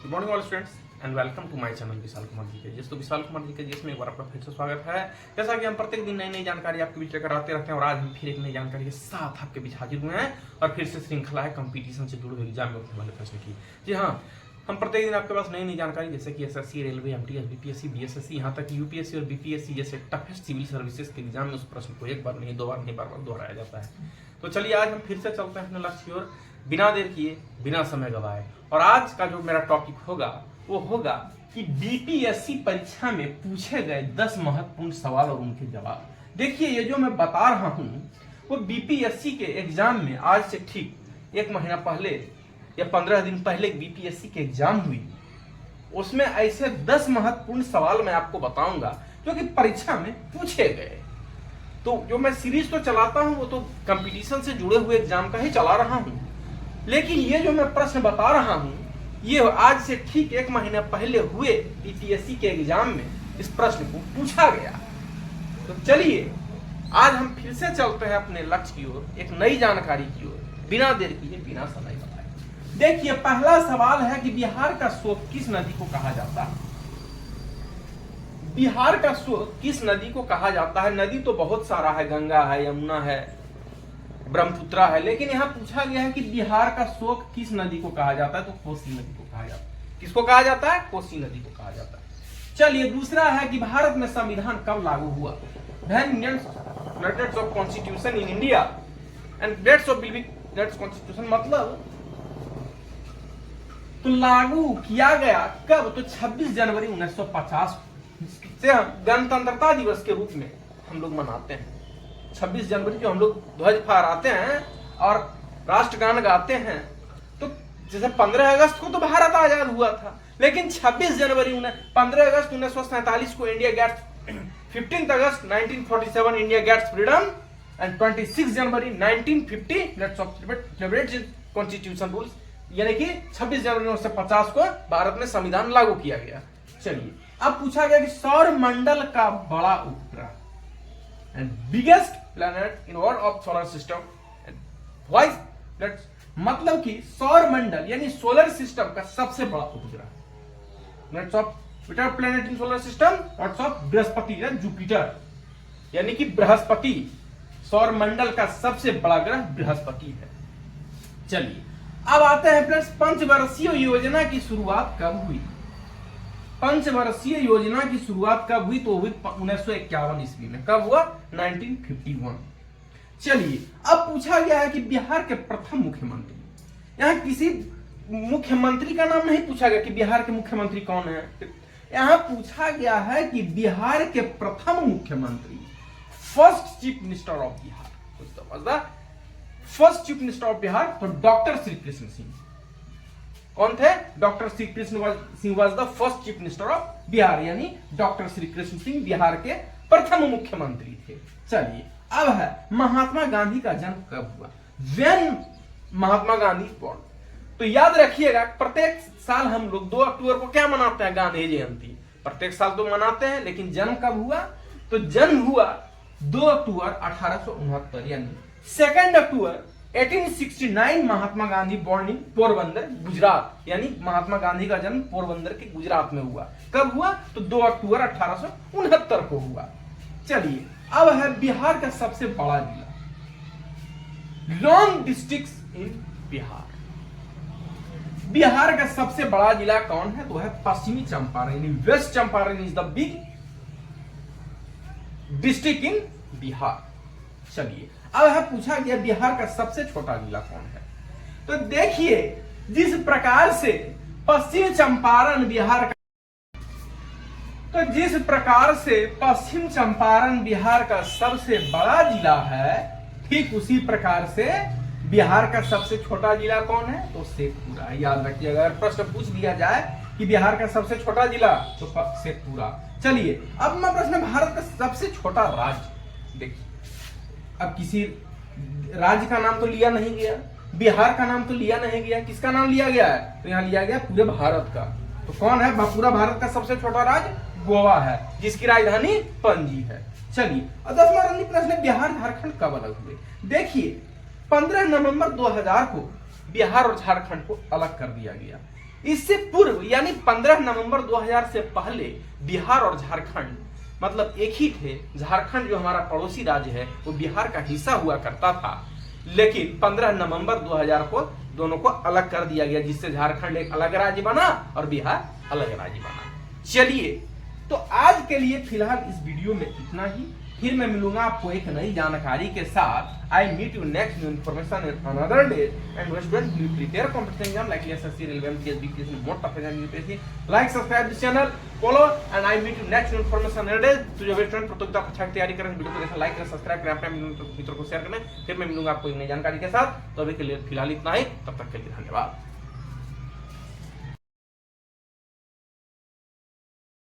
Good morning all students and welcome to my channel Vishal Kumar ji के। तो विशाल कुमार जी के जिसमें एक बार आपका फिर से स्वागत है। जैसा कि हम प्रत्येक दिन नई नई जानकारी आपके बीच लेकर आते रहते हैं और आज हम फिर एक नई जानकारी के साथ आपके बीच हाजिर हुए हैं और फिर से श्रृंखला है कंपटीशन से जुड़े हुए एग्जाम में उठने वाले प्रश्न की। जी हाँ, हम प्रत्येक दिन आपके पास नई नई जानकारी जैसे कि SSC, railway, MTS, BPSC, BSSC, यहाँ तक यूपीएससी और बीपीएससी जैसे टफेस्ट सिविल सर्विसेज के एग्जाम में उस प्रश्न को एक बार नहीं, दो बार नहीं, बार बार दोहराया जाता है। तो चलिए आज हम फिर से चलते हैं अपने लक्ष्य की ओर, बिना देर किए, बिना समय गवाए। और आज का जो मेरा टॉपिक होगा वो होगा कि बीपीएससी परीक्षा में पूछे गए 10 महत्वपूर्ण सवाल और उनके जवाब। देखिए, ये जो मैं बता रहा हूं वो बीपीएससी के एग्जाम में आज से ठीक एक महीना पहले या 15 दिन पहले बीपीएससी के एग्जाम हुई, उसमें ऐसे 10 महत्वपूर्ण सवाल मैं आपको बताऊंगा जो कि परीक्षा में पूछे गए। तो जो मैं सीरीज तो चलाता हूं वो तो कंपटीशन से जुड़े हुए एग्जाम का ही चला रहा हूं, लेकिन ये जो मैं प्रश्न बता रहा हूं ये आज से ठीक एक महीना पहले हुए बीपीएससी के एग्जाम में इस प्रश्न को पूछा गया। तो चलिए आज हम फिर से चलते हैं अपने लक्ष्य की ओर, एक नई जानकारी की ओर, बिना देर किए, बिना समय गवाए। देखिए, पहला सवाल है कि बिहार का शोक किस नदी को कहा जाता है? बिहार का शोक किस नदी को कहा जाता है? नदी तो बहुत सारा है, गंगा है, यमुना है, ब्रह्मपुत्र है, लेकिन यहाँ पूछा गया है कि बिहार का शोक किस नदी को कहा जाता है? तो कोसी नदी को कहा जाता है। किसको कहा जाता है? कोसी नदी को कहा जाता है। चलिए, दूसरा है कि भारत में संविधान कब लागू हुआ? When Indian States of Constitution in India and dates of States Constitution मतलब तो लागू किया गया कब? तो 26 जनवरी 1950 से गणतंत्रता दिवस के रूप में हम लोग मनाते हैं। 26 जनवरी जो हम लोग ध्वज फहराते हैं और राष्ट्रगान गाते हैं। तो जैसे 15 अगस्त को तो भारत आजाद हुआ था, लेकिन 26 जनवरी 15 अगस्त 1947 को इंडिया गेट्स, 15 अगस्त 1947 India gets freedom and 26 January 1950 let's celebrate constitution rules, यानी कि 26 जनवरी 1950 को भारत में संविधान लागू किया गया। चलिए, अब पूछा गया कि सौर मंडल का बड़ा उपग्रह and biggest planet in all of solar system and why that मतलब कि सौर मंडल यानी सोलर सिस्टम का सबसे बड़ा उपग्रह, लेट्स ऑफ विटर प्लैनेट इन सोलर सिस्टम, लेट्स ऑफ बृहस्पति या जुपिटर, यानी कि बृहस्पति सौर मंडल का सबसे बड़ा ग्रह बृहस्पति है। चलिए, अब आते हैं प्लस पंचवर्षीय योजना की शुरुआत कब हुई? पंचवर्षीय योजना की शुरुआत कब हुई? तो हुई 1951 ईस्वी में। कब हुआ? 1951। चलिए, अब पूछा गया है कि बिहार के प्रथम मुख्यमंत्री, यहाँ किसी मुख्यमंत्री का नाम नहीं पूछा गया कि बिहार के मुख्यमंत्री कौन है, यहाँ पूछा गया है कि बिहार के प्रथम मुख्यमंत्री, first chief minister of Bihar, कुछ समझदा? First chief minister of Bihar तो डॉक्टर श्री कृष्ण सिंह। कौन थे? Doctor Shri Krishna Singh was the first chief minister of Bihar, यानी डॉक्टर श्री कृष्ण सिंह बिहार के प्रथम मुख्यमंत्री थे। चलिए, अब है महात्मा गांधी का जन्म कब हुआ? When Mahatma Gandhi born. तो याद रखिएगा, प्रत्येक साल हम लोग 2 अक्टूबर को क्या मनाते हैं? गांधी जयंती। प्रत्येक साल तो मनाते हैं, लेकिन जन्म कब हुआ? तो जन्म हुआ 2 अक्टूबर 1869, यानी 2 अक्टूबर 1869 महात्मा गांधी बॉर्न इन पोरबंदर, गुजरात, यानी महात्मा गांधी का जन्म पोरबंदर के गुजरात में हुआ। कब हुआ? तो 2 अक्टूबर 1869 को हुआ। चलिए, अब है बिहार का सबसे बड़ा जिला, लॉन्ग डिस्ट्रिक्ट्स इन बिहार। बिहार का सबसे बड़ा जिला कौन है? तो है पश्चिमी चंपारण, यानी west Champaran is the big district in Bihar. चलिए, अब है पूछा गया बिहार का सबसे छोटा जिला कौन है? तो देखिए, जिस प्रकार से पश्चिम चंपारण बिहार का, तो जिस प्रकार से पश्चिम चंपारण बिहार का सबसे बड़ा जिला है, ठीक उसी प्रकार से बिहार का सबसे छोटा जिला कौन है? तो शेखपुरा। याद रखिएगा, अगर प्रश्न पूछ दिया जाए कि बिहार का सबसे छोटा जिला तो शेखपुरा। चलिए, अब मैं प्रश्न भारत का सबसे छोटा राज्य। देखिए, अब किसी राज्य का नाम तो लिया नहीं गया, बिहार का नाम तो लिया नहीं गया, किसका नाम लिया गया है? तो यहाँ लिया गया पूरे भारत का। तो कौन है पूरा भारत का सबसे छोटा राज्य? गोवा है, जिसकी राजधानी पणजी है। चलिए, 10वां रनिंग प्रश्न, बिहार झारखंड कब अलग हुए? देखिए, 15 नवंबर 2000 को बिहार और झारखंड को अलग कर दिया गया। इससे पूर्व यानी 15 नवंबर 2000 से पहले बिहार और झारखंड मतलब एक ही थे। झारखंड जो हमारा पड़ोसी राज्य है वो बिहार का हिस्सा हुआ करता था, लेकिन 15 नवंबर 2000 को दोनों को अलग कर दिया गया, जिससे झारखंड एक अलग राज्य बना और बिहार अलग राज्य बना। चलिए, तो आज के लिए फिलहाल इस वीडियो में इतना ही। फिर मैं मिलूंगा आपको एक नई जानकारी के साथ। I meet you next new information in another day and students will prepare competition exam like SSC, railway, MTS, BPSC, most of exam UPSC. Like, subscribe this channel, follow and I meet you next new information another day. तो जो student प्रतियोगिता परीक्षा की तैयारी करें, video को देखना, like करें, सब्सक्राइब करें, अपने मित्रों को शेयर करें। फिर मैं मिलूंगा आपको एक नई जानकारी के साथ। तो अभी के लिए फिलहाल इतना ही, तब तक के लिए धन्यवाद।